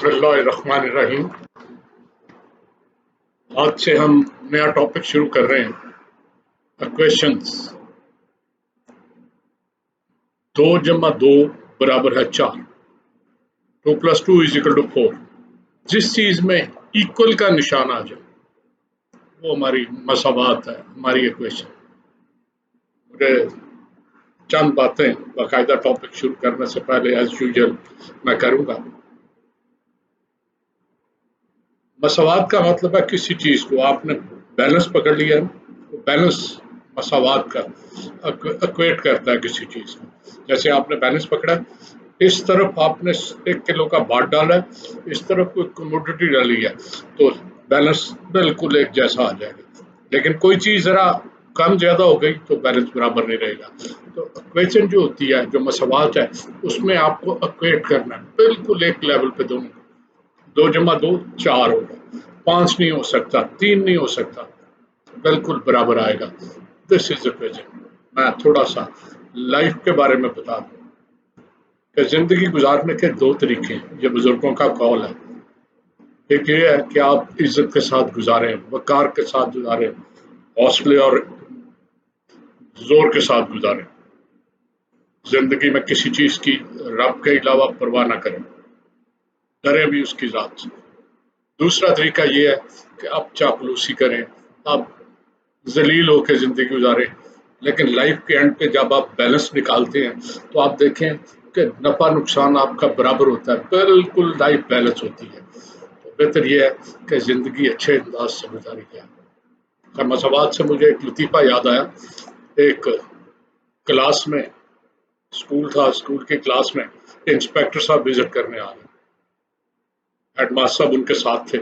बिस्मिल्लाहिर्रहमानिर्रहीम। आज से हम नया टॉपिक शुरू कर रहे हैं, क्वेश्चंस। 2 जमा 2 बराबर है 4, 2 + 2 = 4। जिस चीज में इक्वल का निशान आ जाए वो हमारी मसावात है, हमारी इक्वेशन। मुझे चंद बातें बाकायदा टॉपिक शुरू करने से पहले एज यूजुअल मैं करूंगा। मसावात का मतलब है किसी चीज को आपने बैलेंस पकड़ लिया है, तो बैलेंस मसावात का इक्वेट करता है किसी चीज को। जैसे आपने बैलेंस पकड़ा, इस तरफ आपने 1 किलो का बाट डाला है, इस तरफ कोई कमोडिटी डाली है, तो बैलेंस बिल्कुल एक जैसा आ जाएगा। लेकिन कोई चीज जरा कम ज्यादा हो गई तो बैलेंस बराबर नहीं रहेगा। तो इक्वेशन जो होती है, जो मसावात है, उसमें आपको इक्वेट करना है बिल्कुल एक लेवल पे दोनों। 2 जमा 2 4 होगा, 5 नहीं हो सकता, 3 नहीं हो सकता, बिल्कुल बराबर आएगा। This is equation. मैं थोड़ा सा लाइफ के बारे में बता दूं कि जिंदगी गुजारने के 2 तरीके हैं। ये बुजुर्गों का कौल है। एक ये है कि आप इज्जत के साथ गुजारें, वकार के साथ गुजारें, हौसले और जोर के साथ गुजारें। जिंदगी में किसी चीज की रब के अलावा परवाह ना करें, डरे भी उसकी जात से। दूसरा तरीका ये है कि आप चापलूसी करें, आप जलील होकर जिंदगी गुजारें। लेकिन लाइफ के एंड पे जब आप बैलेंस निकालते हैं तो आप देखें कि नफा नुकसान आपका बराबर होता है, बिल्कुल लाइफ बैलेंस होती है। तो बेहतर यह है कि जिंदगी अच्छे अंदाज से गुजारी जाए। मसावात से मुझे एक लतीफ़ा याद आया। एक क्लास में, स्कूल था, स्कूल की क्लास में इंस्पेक्टर साहब विजिट करने आ गए। हेडमास्टर साहब उनके साथ थे।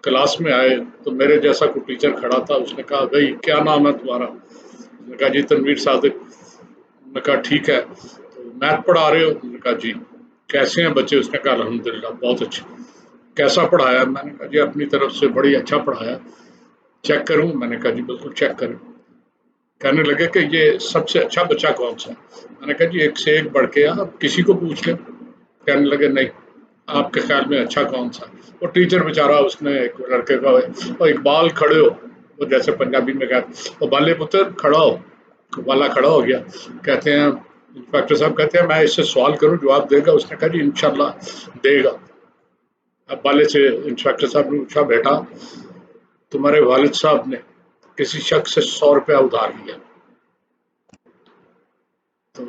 क्लास में आए तो मेरे जैसा कोई टीचर खड़ा था। उसने कहा, भाई क्या नाम है तुम्हारा? उसने कहा, जी तनवीर सादिक। मैंने कहा, ठीक है, तो मैथ पढ़ा रहे हो? मैंने कहा, जी। कैसे हैं बच्चे? उसने कहा, अल्हम्दुलिल्लाह बहुत अच्छे। कैसा पढ़ाया? मैंने कहा, जी अपनी तरफ से बड़ी अच्छा पढ़ाया। चेक करूं? मैंने कहा, जी बिल्कुल चेक करें। कहने लगे कि ये सबसे अच्छा बच्चा कौन सा? मैंने कहा, जी एक से एक बढ़ के, आप किसी को पूछ लें। कहने लगे, नहीं, आपके ख्याल में अच्छा कौन सा? वो टीचर बेचारा, उसने एक लड़के का, और इकबाल खड़े हो, वो जैसे पंजाबी में कहते, तो बाले पुत्र खड़ा हो। वाला खड़ा हो गया। कहते हैं, इंस्पेक्टर साहब कहते हैं, मैं इससे सवाल करूं, जवाब देगा? उसने कहा, जी इंशाल्लाह देगा। अब बाले से इंस्पेक्टर साहब ने पूछा, बेटा तुम्हारे वालिद साहब ने किसी शख्स से 100 रुपया उधार लिया, तो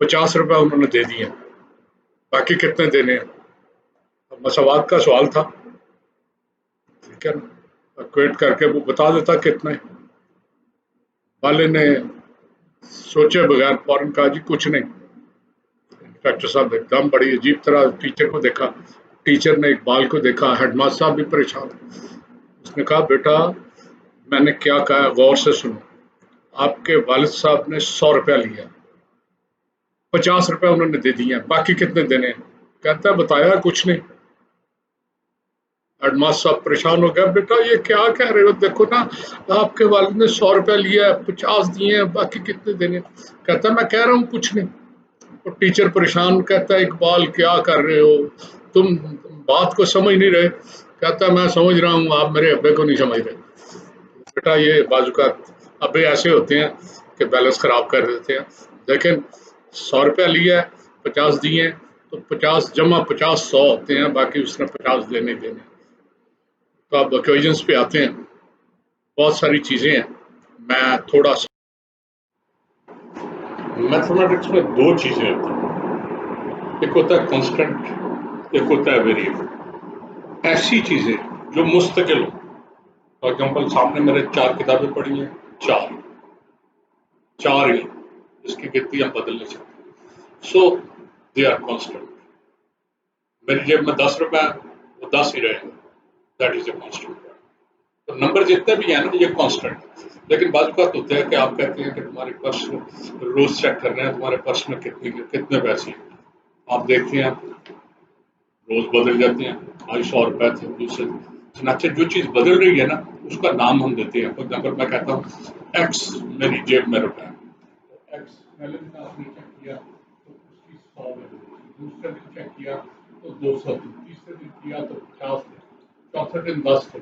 50 रुपया उन्होंने दे दिए, बाकी कितने देने हैं? मसावात का सवाल था, ठीक है ना। इक्वेट करके वो बता देता कितने। वाले ने सोचे बगैर फौरन कहा, जी कुछ नहीं। इंस्पेक्टर साहब एकदम बड़ी अजीब तरह टीचर को देखा। टीचर ने इकबाल को देखा। हेडमास्टर साहब भी परेशान। उसने कहा, बेटा मैंने क्या कहा, गौर से सुनो। आपके वालिद साहब ने 100 रुपया लिया, 50 रुपया उन्होंने दे दिए, बाकी कितने देने हैं? कहता है, बताया कुछ नहीं। हेडमास्टर साहब परेशान हो गया, बेटा ये क्या कह रहे हो? देखो ना, आपके वालिद ने 100 रुपया लिया है, 50 दिए हैं, बाकी कितने देने? कहता है, मैं कह रहा हूँ कुछ नहीं। और टीचर परेशान, कहता है, इकबाल क्या कर रहे हो तुम, बात को समझ नहीं रहे। कहता है, मैं समझ रहा हूँ, आप मेरे अब्बे को नहीं समझ रहे। बेटा ये बाजू का अब्बे ऐसे होते हैं कि बैलेंस खराब कर देते हैं। लेकिन 100 रुपया लिया है, 50 दिए हैं, तो 50 जमा 50 100 होते हैं, बाकी उसने 50 देने ही देने। तो अब ओकेजन्स पे आते हैं, बहुत सारी चीजें हैं। मैं थोड़ा सा, मैथमेटिक्स में 2 चीजें होती हैं, एक होता है कांस्टेंट, एक होता है वेरिएबल। ऐसी चीजें जो मुस्तकिल हो। फॉर एग्जाम्पल, सामने मेरे 4 किताबें पड़ी हैं, 4 ही, इसकी गिनती हम बदल नहीं सकते। सो दे आर कांस्टेंट। मेरी जेब में 10 रुपए है, वो 10 ही रहेगा, दैट इज ए कांस्टेंट। तो नंबर जितने भी है ना, ये कांस्टेंट। लेकिन बात बात होता है कि आप कहते हैं कि तुम्हारे पर्स रोज चेक करना है, तुम्हारे पर्स में कितने पैसे हैं। आप देखते हैं, रोज बदल जाते हैं। आज 100 रुपए थे, दूसरे अच्छा, जो चीज बदल रही है ना, उसका नाम हम देते हैं। फॉर एग्जाम्पल, मैं कहता हूँ एक्स मेरी जेब में रुपया है, तो एक्स पहले दिन आपने चेक किया तो उसकी 100 बदल गई, दूसरे दिन चेक किया تو 200 تھے، تیسرے دن کیا تو 50 تھے، چوتھے دن 10 تھے،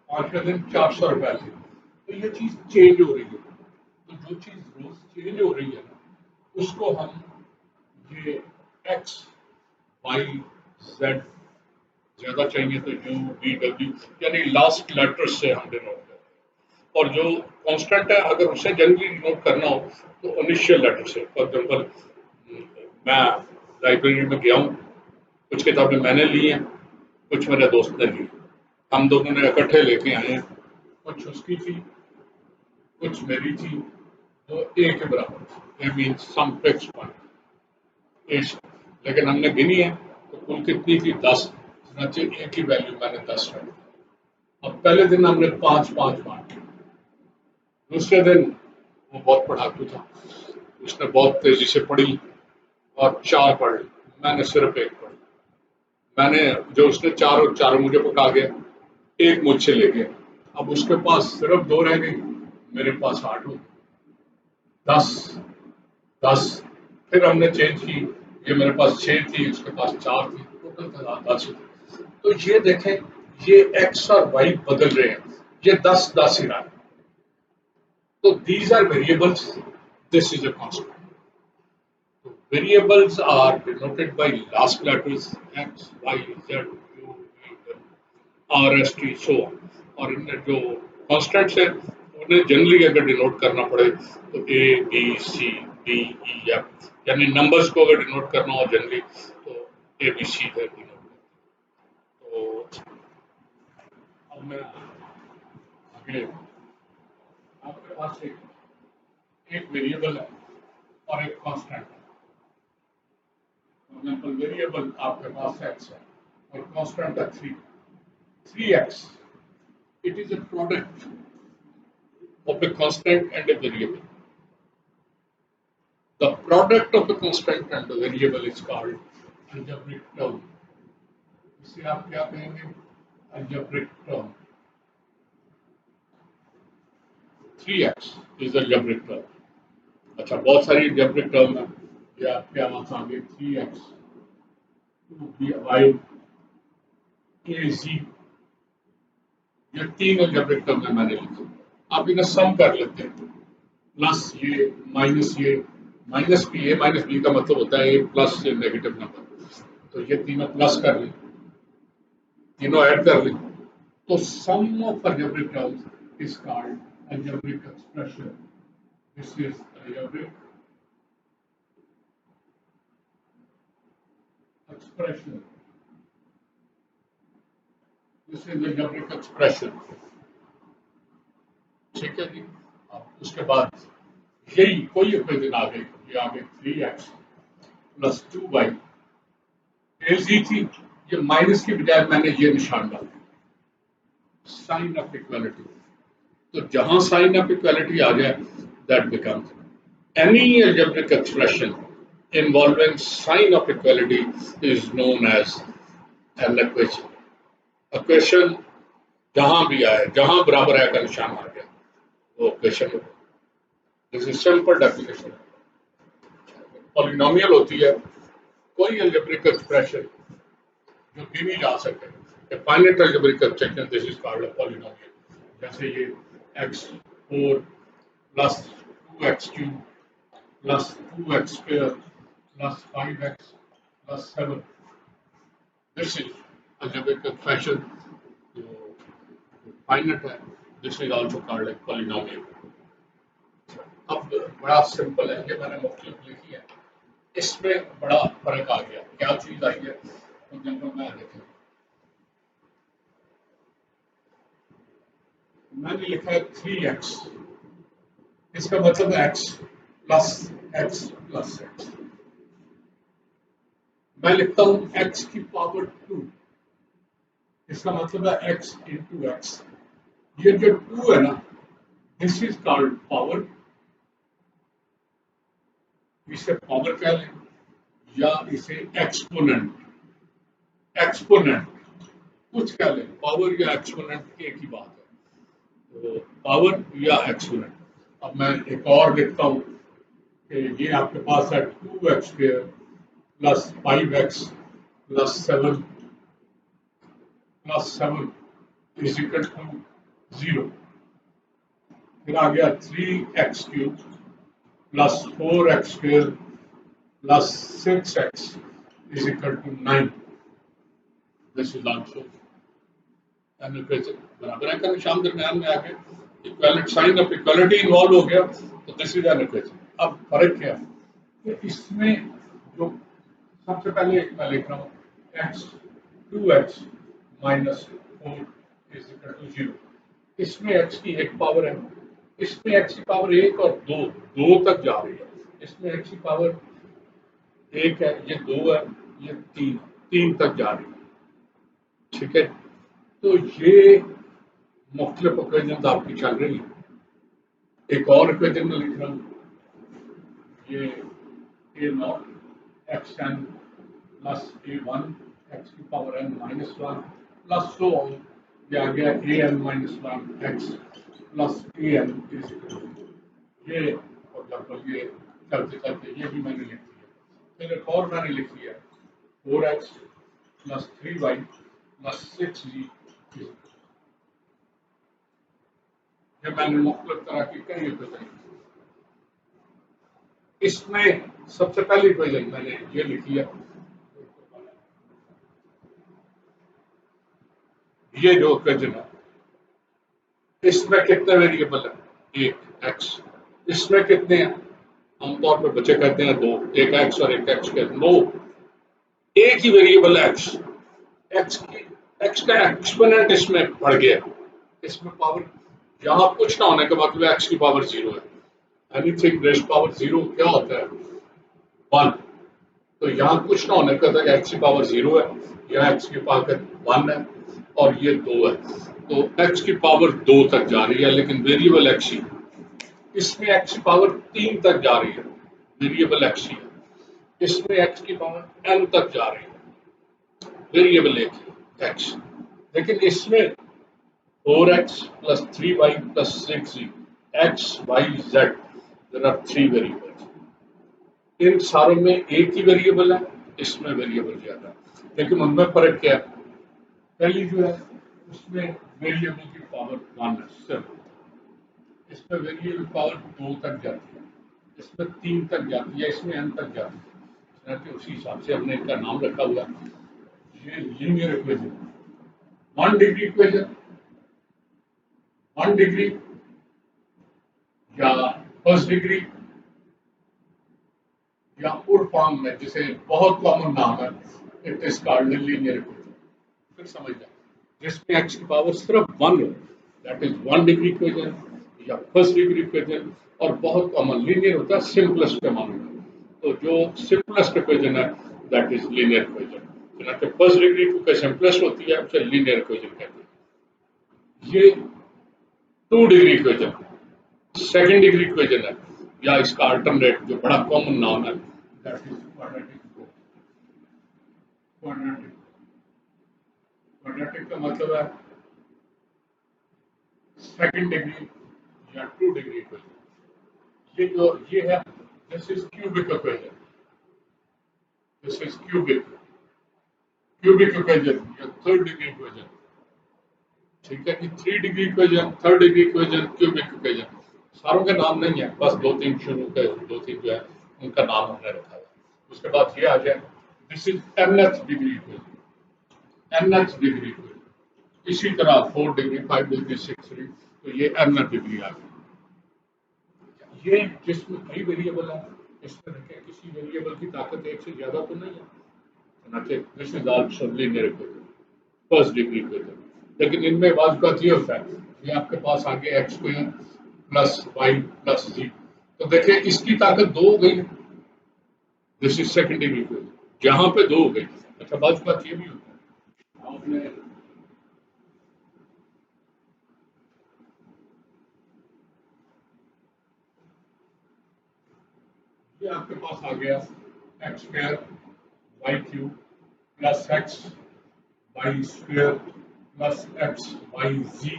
پانچویں دن 400 روپئے تھے. تو یہ چیز چینج ہو رہی ہے. تو جو چیز روز چینج ہو رہی ہے نا اس کو ہم یہ ایکس وائی زیڈ زیادہ چاہیے تو یو بی ڈبلیو یعنی لاسٹ لیٹر سے ہم ڈینوٹ کرتے ہیں. اور جو کانسٹنٹ ہے اگر اسے جنرلی ڈینوٹ کرنا ہو تو انیشیل لیٹر سے. فار ایگزامپل میں لائبریری میں گیا ہوں، کچھ کتابیں میں نے لی ہیں، کچھ میرے دوست نے لی، ہم دونوں نے اکٹھے لے کے آئے ہیں، کچھ اس کی تھی کچھ میری تھی، تو ایک کے برابر تھی. مینس سم فکس پوائنٹ، لیکن ہم نے گنی ہے تو کل کتنی تھی 10. چنانچہ ایک ہی ویلیو میں نے 10 رکھ دی. اب پہلے دن ہم نے 5 5 بانٹ کی. دوسرے دن وہ بہت پڑھاکو تھا، اس نے بہت تیزی سے پڑھی اور 4 پڑھ لی، میں نے صرف 1 پڑھی. میں نے جو اس نے 4 اور 4 مجھے پکا گیا، 1 مجھ سے لے گیا. اب اس کے پاس صرف 2 رہ گئی، میرے پاس 8 ہو گئی. 10 10 پھر ہم نے چینج کی، یہ میرے پاس 6 تھی، اس کے پاس 4 تھی، ٹوٹل تعداد 10 تھی. تو یہ دیکھیں یہ ایکس اور وائی بدل رہے ہیں، یہ 10 10 ہی رہا. تو these are variables, this is a constant. Variables are denoted by last letters X, Y, Z, U, V, R, S, T, so on. اور ان میں جو کانسٹنٹس ہیں انہیں جنرلی اگر ڈینوٹ کرنا پڑے تو A B C D E F, یعنی نمبرز کو اگر ڈینوٹ کرنا ہو جنرلی تو اے بی سی ہے ڈینوٹ. تو اب میں آگے آپ کے پاس ایک ویریبل ہے اور ایک کانسٹنٹ ہے. ویریبل آپ کے پاس ایکس ہے اور کانسٹنٹ ہے 3. 3x. It is a product of a constant and a variable. The product of a constant and a variable is called algebraic term. اسے آپ کیا کہیں گے؟ algebraic term. 3x is algebraic term. اچھا بہت ساری algebraic term ہیں. یہ آپ کے پاس آگے 3x 2y az، یہ 3 الجبرک ٹرم میں نے لکھی. آپ انہیں سم کر لیتے ہیں، پلس یہ minus B. A minus B کا مطلب ہوتا ہے اے پلس نیگیٹو نمبر. تو یہ تینوں پلس کر لیں، تینوں ایڈ کر لیں تو sum of algebraic terms is called algebraic expression. This is algebraic expression. This is algebraic expression. ٹھیک ہے جی. اب اس کے بعد یہی کوئی اکویشن آ گئی، یہ آ گئی 3x پلس 2y. ایزی تھی، یہ مائنس کی بجائے میں نے یہ نشان ڈال دیا، سائن آف اکویلٹی. تو جہاں سائن آف اکویلٹی آ جائے that becomes any algebraic expression involving sign of equality is known as an equation. Equation جہاں بھی آئے، جہاں برابر ہے کا نشان آ گیا وہ equation who. This is simple definition. Polynomial ہوتی ہے کوئی الجبرک ایکسپریشن جو گنی جا سکے. A finite algebraic expression, this is called a polynomial. جیسے یہ x4 plus 2x3 plus 2x square plus 5x plus 7. This is algebraic expression. Finite ہے. This is also called a polynomial. اب بڑا simple ہے، یہ میں نے مختلف لکھی ہے، اس میں بڑا فرق آ گیا. کیا چیز آئی ہے میں دیکھیں. میں نے لکھا ہے 3x، اس کا مطلب ہے x plus x plus x. میں لکھتا ہوں x کی پاور 2، اس کا مطلب ہے x انٹو x. یہ جو 2 ہے نا دس از کالڈ پاور. اسے پاور کہہ لیں یا اسے ایکسپوننٹ. ایکسپوننٹ کچھ کہہ لیں، پاور یا ایکسپوننٹ ایک ہی بات ہے. تو پاور یا ایکسپوننٹ. اب میں ایک اور لکھتا ہوں کہ یہ آپ کے پاس ہے 2x² پلس 5x प्लस 7 इज इक्वल टू 0। फिर आ गया 3x³ plus 4x² plus 6x is equal to 9। This is also an equation. बराबर है का निशान दरम्यान में आ गया, equality sign of equality involve हो गया, तो दिस इज एन इक्वेशन। अब फर्क क्या है कि इसमें जो सबसे पहले मैं लिख रहा हूँ x 2x minus 4 is equal to 0। इसमें x की एक पावर है, इसमें x की पावर 1 और 2 तक जा रही है। इसमें x की पावर 1 है, ये 2 है, ये 3 तक जा रही है। ठीक है, तो ये मुख्तलिफ इक्वेशन आपकी चल रही है। एक और इक्वेशन में लिख रहा हूँ, ये a0 xn plus a1 x की power n minus 1 plus so on, ये आ गया an minus 1 x plus an is ये, फॉर एग्जाम्पल ये चलते चलते ये भी मैंने लिख दिया। फिर एक और मैंने लिख दिया 4x plus 3y plus 6z। ये मैंने मुख्तलिफ तरह की कई इक्वेशन। इसमें सबसे पहली इक्वेशन मैंने ये लिखी है, ये जो इक्वेशन है इसमें कितने वेरिएबल है, एक x। इसमें कितने हैं, आमतौर पर बच्चे कहते हैं दो, एक x और एक x के नो, एक ही वेरिएबल है x। x का एक्सपोनेंट इसमें बढ़ गया, इसमें पावर यहाँ कुछ ना होने के मतलब x की पावर 0 है। एनीथिंग रेज़ पावर 0 क्या होता है, 1। तो यहाँ कुछ ना होने का था x की पावर 0 है, यहाँ x की पावर 1 है और ये 2 है, तो x की पावर 2 तक जा रही है, लेकिन वेरिएबल x ही। इसमें x की पावर 3 तक जा रही है, वेरिएबल x ही है। इसमें x की पावर n तक जा रही है, वेरिएबल x। लेकिन इसमें 4x plus 3y plus 6z x y z, there are 3 variables. इन सारों में एक ही वेरिएबल है, इसमें वेरिएबल ज्यादा है, लेकिन उनमें फर्क क्या है। पहली जो है उसमें वेरिएबल की पावर 1 है सिर्फ, इसमें वेरिएबल पावर 2 तक जाती है, इसमें 3 तक जाती है, इसमें n तक जाती है। उसी हिसाब से हमने इनका नाम रखा हुआ है, ये linear equation, 1 degree equation, 1 degree या फर्स्ट डिग्री, या उड फॉर्म में जिसे बहुत कॉमन नाम है, it is called linear equation. फिर समझ जाए, जिसमें x की पावर सिर्फ 1 हो, दैट इज 1 डिग्री इक्वेशन या फर्स्ट डिग्री इक्वेशन। और बहुत कॉमन लीनियर होता है सिंपलेस्ट के मामले में, तो जो सिंपलेस्ट इक्वेशन है that is linear equation. First degree क्योंकि सिंपलेस्ट होती है उसे लीनियर इक्वेशन कहते हैं। ये 2 degree equation second degree equation है, या इसका अल्टरनेट जो बड़ा कॉमन नाम है that is quadratic. Quadratic quadratic का मतलब है सेकंड डिग्री या 2 डिग्री इक्वेशन। ये जो ये है, this is cubic equation, this is cubic equation या थर्ड डिग्री इक्वेशन। ठीक है कि 3 degree equation, third degree equation, cubic equation, सारों के नाम नहीं है, बस 2-3 शुरू के 2-3 जो है उनका नाम हमने रखा है। उसके बाद ये आ जाए, this is nth degree equation, nth degree equation. इसी तरह 4 डिग्री, 5 डिग्री, 6 डिग्री, तो ये nth डिग्री आ गई। ये जिसमें कई वेरिएबल है, इसमें देखें किसी वेरिएबल की ताकत एक से ज्यादा तो नहीं है, this is also linear equation, first degree equation. लेकिन इनमें बात का ये होता है, ये आपके पास आगे x square plus y plus z, तो देखिए इसकी ताकत 2 हो गई, this is second degree equation, जहां पे 2 हो गई। अच्छा, बात ये भी होता है, आपने ये आपके पास आ गया x square y cube plus x y square plus x y z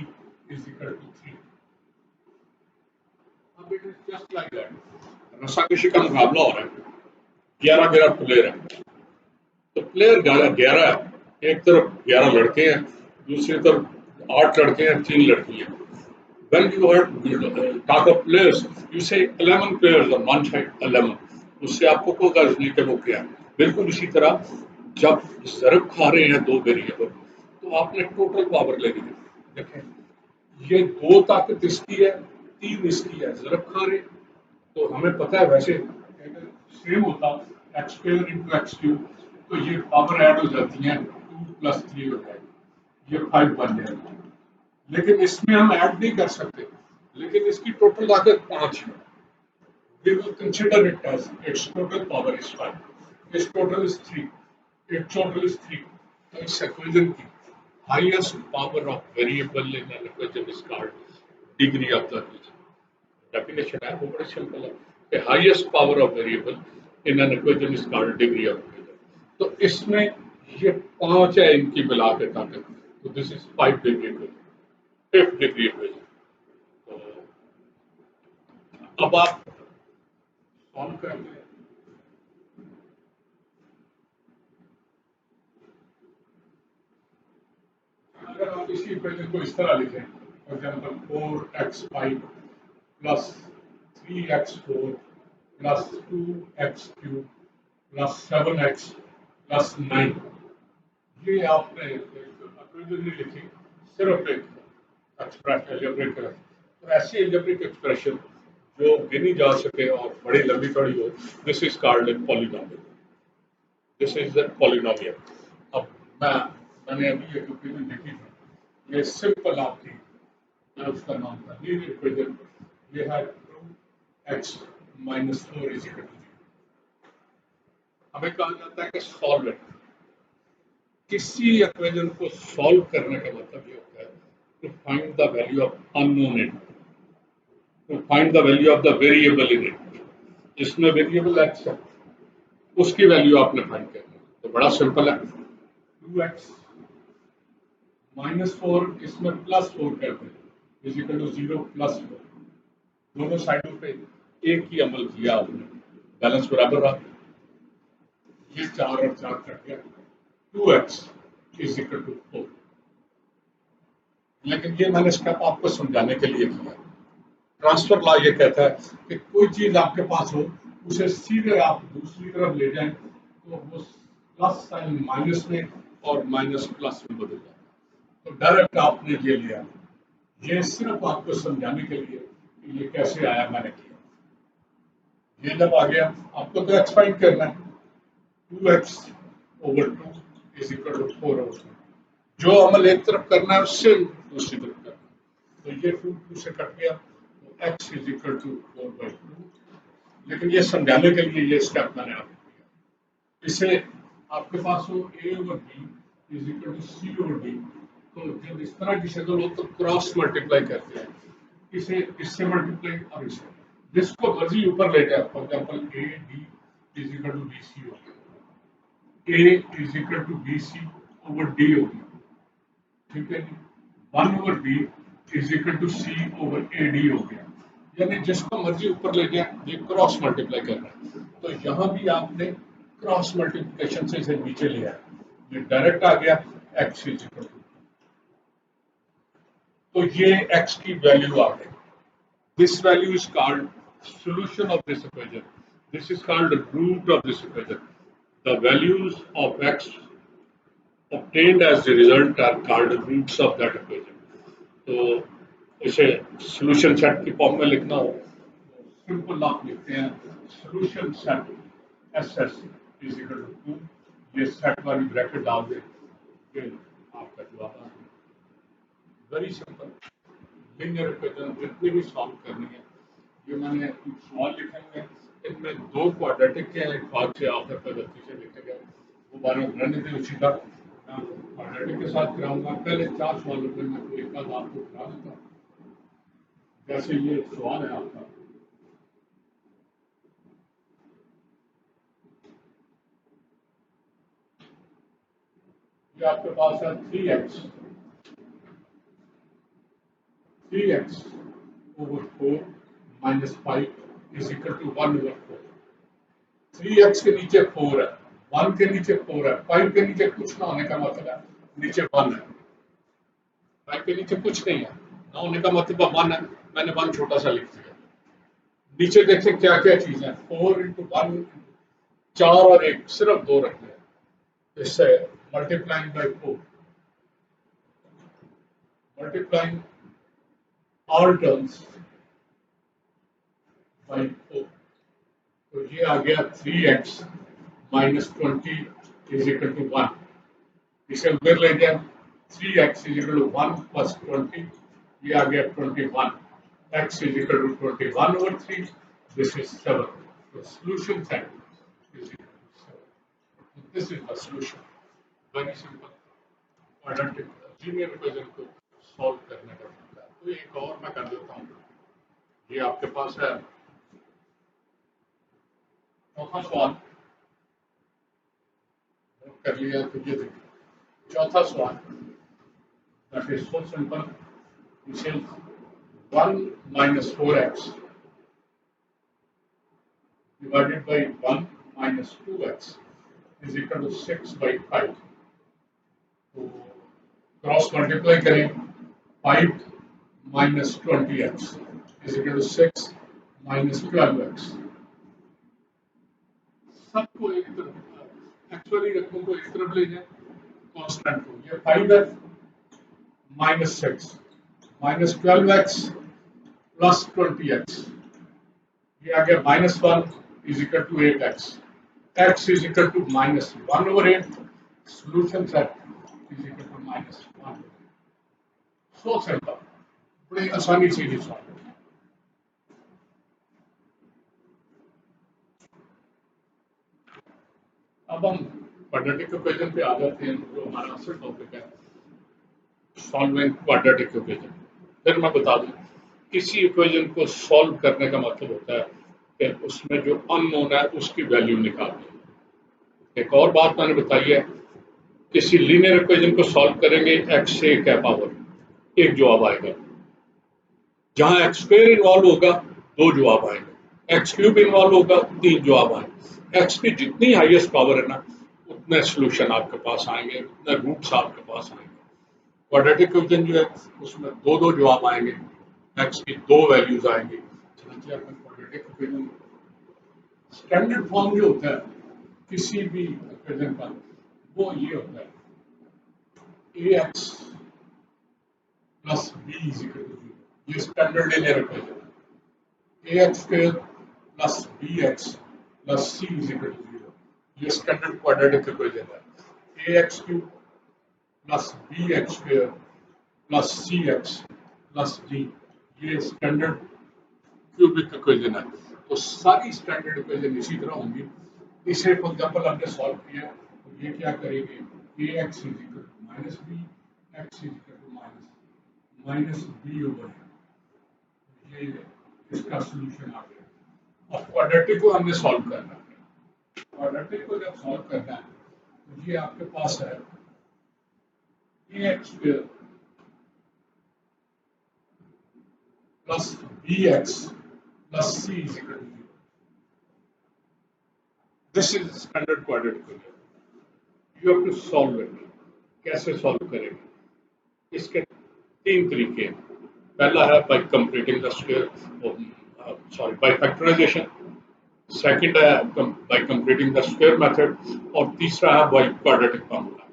is equal to 3। अब it is just like that, रस्सा कशी का मुकाबला हो रहा है, 11-11 प्लेयर है, تو پلیئر 11 ہے، ایک طرف 11 لڑکے ہیں، دوسری طرف 8 لڑکے ہیں، 3 لڑکی ہیں. When you talk of players, you say 11 players on one side, 11. اس سے آپ کو کوئی غرض نہیں کہ وہ کیا ہے. بالکل اسی طرح جب ضرب کھا رہے ہیں دو ویریبل تو آپ نے ٹوٹل پاور لینی ہے. دیکھیں یہ 2 طاقت اس کی ہے، 3 اس کی ہے، ضرب کھا رہے تو ہمیں پتا ہے ویسے اگر سیم ہوتا x square into x cube تو یہ پاور ایڈ ہو جاتی ہیں 2 پلس 3 ہو جائے گی، یہ 5 بن جائے گا. لیکن اس میں ہم ایڈ نہیں کر سکتے، لیکن اس کی ٹوٹل طاقت 5 ہے. We will consider it as its total power is 5. Its total is 3. Its total is 3. تو اس equation کی highest power of variable in an equation is called degree of the region. Definition ہے وہ بڑی simple ہے کہ highest power of variable in an equation is called degree of the region. تو اس میں یہ 5 ہے ان کی ملا کے طاقت، تو this is 5 degree equation. 5th degree equation. اب آپ سالو کریں گے اگر آپ اسی اکویشن کو اس طرح لکھیں for example 4x5 plus 3x4 plus 2x cube plus 7x plus 9 یہ آپ نے اکویشن نہیں لکھی، صرف ایک ایکسپریس الجبرک تو ایسی الجبرک ایکسپریشن جو گنی جا سکے اور بڑی لمبی چوڑی ہو، this is called a polynomial. This is a polynomial. اب میں نے ابھی ایک اکویشن لکھی تھی، یہ سمپل آپ کی اس کا نام تھا لینئر اکویشن. یہ ہے 2x minus 4 is equal to 0. ہمیں کہا جاتا ہے کہ سالوینٹ کسی اکویشن کو سالو کرنے کا مطلب یہ ہوتا ہے to find the value of unknown in it, to find the value of the variable in it. جس میں ویریبل x ہے اس کی ویلیو آپ نے فائنڈ کرنی ہے. تو بڑا سمپل ہے، 2x minus 4 اس میں پلس 4 کر دیں is equal to 0 plus 4. دونوں سائڈوں پہ ایک ہی عمل کیا آپ نے، بیلنس برابر رہا. یہ 4 اور 4 کٹ گیا، 2x is equal to 4. لیکن یہ میں نے اسٹیپ آپ کو سمجھانے کے لیے کیا. ٹرانسفر لا یہ کہتا ہے کہ کوئی چیز آپ کے پاس ہو اسے سیدھے آپ دوسری طرف لے جائیں تو وہ پلس سائن مائنس میں اور مائنس پلس میں بدل جاتا ہے. تو ڈائریکٹ آپ نے یہ لیا، یہ صرف آپ کو سمجھانے کے لیے کہ یہ کیسے آیا میں نے کیا. یہ جب آ گیا آپ کو تو ایکسپینڈ کرنا ہے، 2x over 2 is equal to 4 over 2. جو عمل ایک طرف کرنا ہے اس سے دوسری طرف کرنا ہے. تو یہ 2 سے کٹ گیا تو x is equal to 4/2. لیکن یہ سمجھانے کے لیے یہ اسٹیپ میں نے آپ کو دیا. اسے آپ کے پاس ہو a over b is equal to c over d. تو جب اس طرح کی شکل ہو تو کراس ملٹیپلائی کرتے ہیں، اسے اس سے ملٹیپلائی اور اس سے جس کو مرضی اوپر لے جائے. For example A D is equal to B C ہو گیا، A is equal to B C over D ہو گیا. ٹھیک ہے جی، 1 over B is equal to C over A D ہو گیا. یعنی جس کو مرضی اوپر لے جائیں یہ کراس ملٹیپلائی کرنا ہے. تو یہاں بھی آپ نے کراس ملٹیپلیکیشن سے اسے نیچے لیا ہے، یہ ڈائریکٹ آ گیا ایکس از اکول ٹو. تو یہ ایکس کی ویلیو آ گئی. This value is called solution of this equation. This is called the root of this equation. The values of x obtained as the result are called the roots of that equation. تو اسے solution set کی form میں لکھنا ہو simple آپ لکھتے ہیں solution set SS is equal to 2. یہ set والی بریکٹ ڈال دیں، یہ آپ کا جواب آ گیا. Very simple. لینئر اکویشن جتنی بھی سالو کرنی ہے، یہ میں نے سوال لکھے ہوئے ہیں، ان میں 2 کوڈریٹک کے ایک بات سے آخر پر غلطی سے لکھے گئے، وہ بارہ رہنے دیں اسی کا. کوڈریٹک کے ساتھ کراؤں گا. پہلے 4 سوالوں میں میں کوئی ایک آپ کو کرا دیتا ہوں. جیسے یہ سوال ہے آپ کا، یہ آپ کے پاس ہے 3x over 4 minus 5 is equal to 1 over 4. 3x کے نیچے 4 ہے، 1 के नीचे 4 है, 5 के नीचे कुछ ना होने का मतलब है नीचे 1 है, 5 के नीचे कुछ नहीं है, ना होने का मतलब 1 है, मैंने 1 छोटा सा लिख दिया। नीचे देखते क्या क्या चीजें, 4 इंटू 1, 4 और 1 सिर्फ 2 रखते हैं, इससे multiplying by 4, multiplying all terms by 4, तो ये आ गया 3x minus 20 is equal to 1, इसे उधर ले जाए, 3x is equal to 1 plus 20, ये आ गया 21, x is equal to 21 over 3, this is 7, the solution set is equal to 7. This is the solution, very simple, quadratic linear equation को solve करने का तरीका। तो एक और मैं कर देता हूँ, ये आपके पास है चौथा सवाल, नोट कर लिया तो ये देखिए चौथा सवाल, that is so simple, it says 1 minus 4x divided by 1 minus 2x is equal to 6 by 5, तो क्रॉस मल्टीप्लाई करें, 5 minus 20x is equal to 6 minus 12x, सबको एक तरफ एक्चुअली रकम को एक तरफ ले जाए, कांस्टेंट को, ये 5 है minus 6 minus 12x plus 20x, ये आ गया minus 1 is equal to 8x, x is equal to minus 1 over 8, solution set is equal to minus 1, so simple, बड़ी आसानी से ये सॉल्व। अब हम क्वाड्रेटिक इक्वेशन पे आ जाते हैं, जो हमारा असल टॉपिक है, सॉल्विंग क्वाड्रेटिक इक्वेशन। फिर मैं बता दूं, किसी इक्वेशन को सॉल्व करने का मतलब होता है कि उसमें जो अननोन है उसकी वैल्यू निकालनी। एक और बात मैंने बताई है, किसी लीनियर इक्वेशन को सॉल्व करेंगे, x से क्या पावर एक जवाब आएगा, जहां x स्क्वायर इन्वॉल्व होगा 2 जवाब आएंगे, x क्यूब इन्वॉल्व होगा 3 जवाब आएंगे, x की जितनी हाईएस्ट पावर है ना उतने सॉल्यूशन आपके पास आएंगे, उतने रूट्स आपके पास आएंगे। क्वाड्रेटिक इक्वेशन जो है उसमें 2 जवाब आएंगे, x की 2 वैल्यूज आएंगी। क्वाड्रेटिक इक्वेशन स्टैंडर्ड फॉर्म जो होता है किसी भी इक्वेशन का वो ये होता है ax plus b is equal to 0, ये स्टैंडर्ड लीनियर इक्वेशन है। ax square plus bx plus c is equal to 0, ये स्टैंडर्ड क्वाड्रेटिक इक्वेशन है। ax cube plus bx square plus cx plus d, ये स्टैंडर्ड क्यूबिक इक्वेशन है। तो सारी standard equation इसी तरह होंगी। इसे फॉर एग्जांपल हमने सॉल्व किया, तो ये क्या करेंगे, ax is equal to minus b, x is equal to minus b over, ये इसका सॉल्यूशन आ गया। अब क्वाड्रेटिक को हमने सॉल्व करना है, क्वाड्रेटिक को जब सॉल्व करना है तो ये आपके पास है ax square plus bx plus c is equal to 0, this is standard quadratic equation. You have to solve it. कैसे सॉल्व करेंगे, इसके 3 तरीके हैं। पहला है by completing the square, by factorization, second है by completing the square method, और तीसरा है by quadratic formula.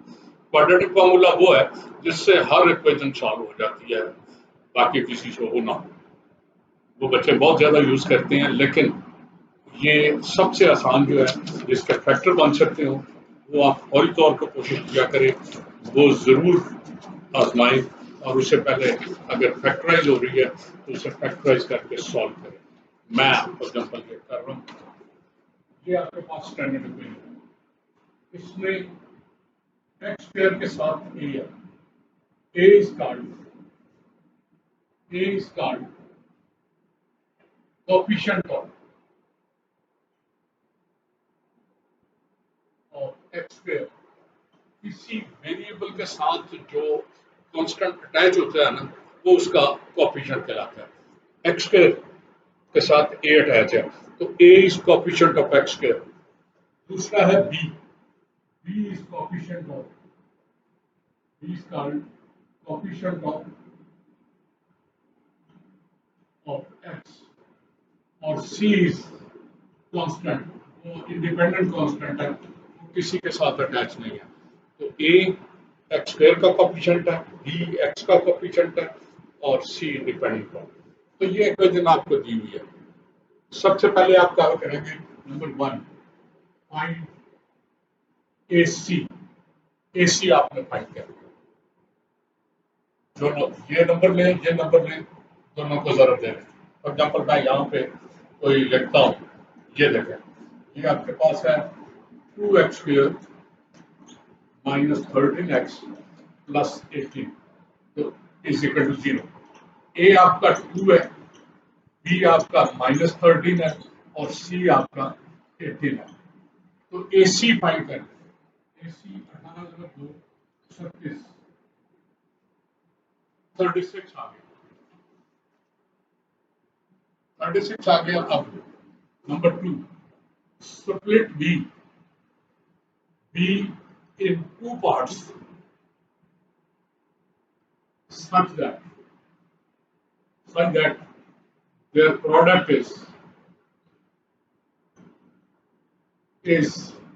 Quadratic formula वो है जिससे हर इक्वेशन सॉल्व हो जाती है, बाकी किसी से हो ना। वो बच्चे बहुत ज्यादा यूज करते हैं, लेकिन ये सबसे आसान जो है जिसके फैक्टर बन सकते हो वो आप फौरी तौर पर कोशिश किया करें, वो जरूर आजमाएं, और उससे पहले अगर फैक्टराइज हो रही है तो उसे फैक्टराइज करके सॉल्व करें। मैं फॉर एग्जाम्पल ये कर रहा हूँ, ये आपके पास स्टैंडर्ड इक्वेशन है, इसमें एक्स स्क्वायर के साथ ए है, A is called coefficient of x square. किसी वेरिएबल के साथ जो कांस्टेंट अटैच होता है ना वो उसका कोएफिशिएंट कहलाता है। एक्स स्क्वायर के साथ ए अटैच है तो A is coefficient of x square. दूसरा है B, b is coefficient of b is called coefficient of x और c is constant, वो independent constant है, वो किसी के साथ अटैच नहीं है। तो a एक्स स्क्वायर का कोफिशिएंट है, b एक्स का कोफिशिएंट है और c इंडिपेंडेंट है। तो ये इक्वेशन आपको दी हुई है। सबसे पहले आप क्या करेंगे, नंबर 1 फाइंड AC आपने फाइंड करना है। दोनों ये नंबर लें, ये नंबर लें, दोनों को जरूर दे दें। फॉर एग्जाम्पल मैं यहाँ पे कोई लिखता हूँ, ये देखें, ये आपके पास है 2x square minus 13x plus 18 तो इज इक्वल टू 0। ए आपका 2 है, बी आपका माइनस 13 है और सी आपका 18 है। तो ए सी फाइंड करें। ए सी 18 2 36 36 आ गया, 36 आ गया। अब number 2 split B in two parts such that their product is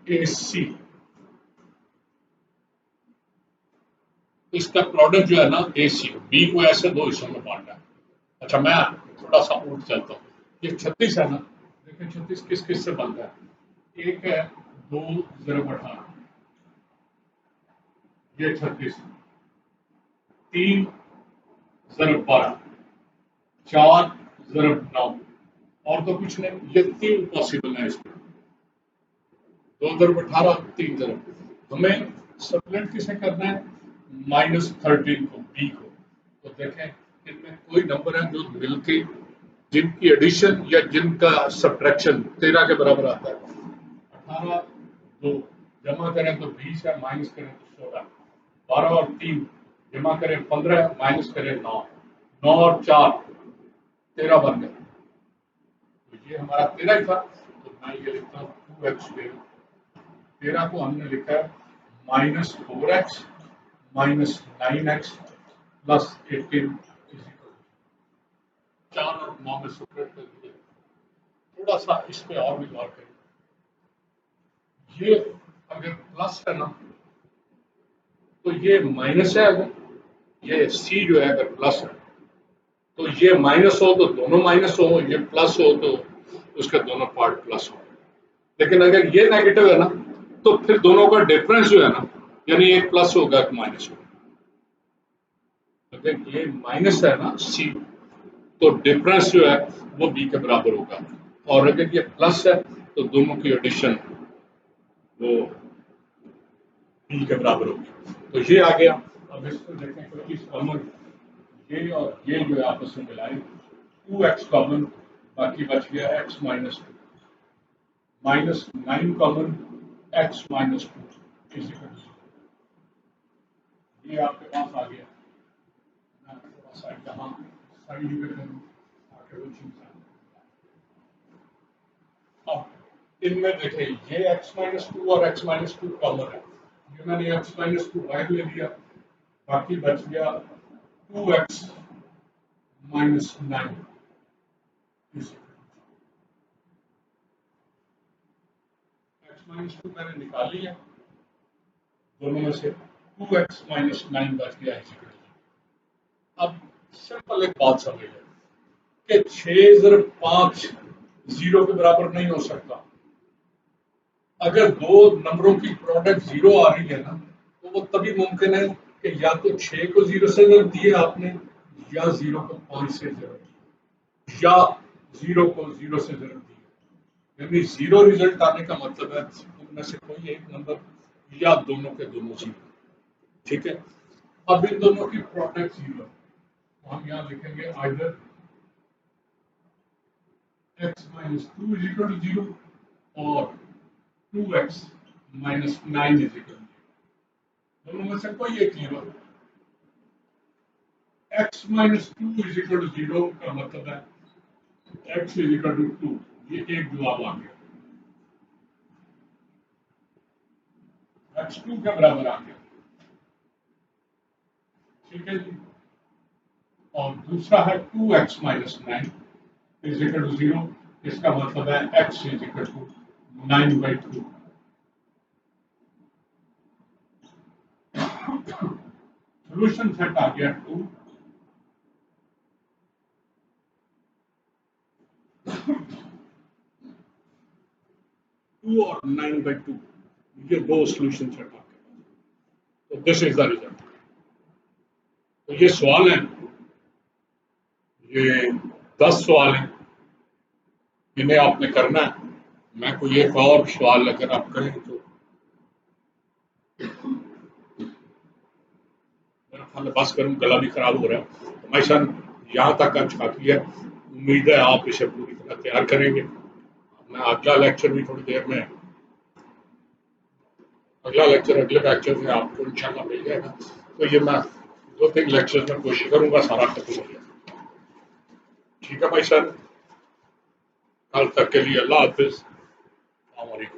AC। इसका प्रोडक्ट जो है ना AC, B को ऐसे दो हिस्सों में बांटा है। अच्छा मैं थोड़ा सा उठ चलता हूँ, ये 36 है ना, देखिए 36 किस किस से बनता है, एक है 2 ज़रब 18, ये 36, 3 ज़रब 12, 4 ज़रब 9 और तो कुछ नहीं, ये 3 पॉसिबल है इसमें, 2 ज़रब 18, 3 ज़रब। हमें सप्लीमेंट किसे करना है, माइनस 13 को, बी को। तो देखें इनमें कोई नंबर है जो मिलके जिनकी एडिशन या जिनका सब्ट्रैक्शन 13 के बराबर आता है। 18 2 जमा करें तो 20 है, माइनस करें तो 16, 12 और 3 जमा करें 15, माइनस करें 9, 9 और 4 13 बन गए। तो ये हमारा 13 ही था, तो मैं ये लिखता हूँ 2x स्क्वायर, 13 को हमने लिखा है minus 4x minus 9x plus 18 4 और 9 में सब्ट्रैक्ट कर दिया। थोड़ा सा इस पे और भी गौर करें, ये अगर प्लस है ना तो ये माइनस है, अगर ये सी जो है अगर प्लस है तो ये माइनस हो तो दोनों माइनस हो, ये प्लस हो तो उसके दोनों पार्ट प्लस हो। लेकिन अगर ये नेगेटिव है ना तो फिर दोनों का डिफरेंस जो है ना, यानी एक प्लस होगा एक माइनस होगा। अगर ये माइनस है ना सी तो डिफरेंस जो है वो बी के बराबर होगा, और अगर ये प्लस है तो दोनों की एडिशन वो बी के बराबर होगी। तो ये आ गया। अब इसको देखें कोई चीज कॉमन, ये और ये जो है आपस में मिलाएं, 2x कॉमन, बाकी बच गया x minus 2, minus 9 common, x minus 2 is equal to, ये आपके पास आ गया। मैं थोड़ा सा यहाँ साइड में करूँ ताकि वो चीज अब इनमें देखें ये x माइनस 2 और x माइनस 2 कॉमन है, ये मैंने x माइनस 2 बाहर ले लिया, बाकी बच गया 2x माइनस 9 x माइनस 2 मैंने निकाल लिया, दोनों में से 2x माइनस 9 बच गया। अब सिंपल एक बात समझ लें कि 6 ज़रब 5 0 के बराबर नहीं हो सकता। अगर दो नंबरों की प्रोडक्ट 0 आ रही है ना तो वो तभी मुमकिन है कि या तो 6 को 0 से ज़रब दिए आपने, या 0 को 5 से ज़रब दिया, या 0 को 0 से ज़रब दिया। यानी 0 रिजल्ट आने का मतलब है उनमें से कोई एक नंबर या दोनों के दोनों 0। ठीक है, अब इन दोनों की प्रोडक्ट 0 तो हम यहाँ लिखेंगे either x minus 2 is equal to 0 or 2x minus 9 is equal to 0। दोनों में से कोई एक 0। x minus 2 is equal to 0 का मतलब है x is equal to 2, ये एक जवाब आ गया। x2 کے برابر آ گیا. ٹھیک ہے جی. اور دوسرا ہے 2x minus 9 is equal to 0. اس کا مطلب ہے x is equal to 9/2. Solution set آ گیا 2. اور 9/2 یہ دو سولوشن سیٹ آ گئے. تو دس از دا ریزلٹ. تو یہ سوال ہے، یہ 10 سوال ہیں، انہیں آپ نے کرنا ہے. میں کوئی ایک اور سوال اگر آپ کریں تو میرا خیال ہے بس کروں، گلا بھی خراب ہو رہا ہے. ہمارے ساتھ یہاں تک آج کافی ہے. امید ہے آپ اسے پوری طرح تیار کریں گے. میں اگلا لیکچر بھی تھوڑی دیر میں، اگلا لیکچر اگلے لیکچر میں آپ کو انشاءاللہ مل جائے گا. تو یہ میں 2-3 لیکچر میں کوشش کروں گا سارا ختم ہو جائے. ٹھیک ہے بھائی صاحب، کل تک کے لیے اللہ حافظ. السلام علیکم.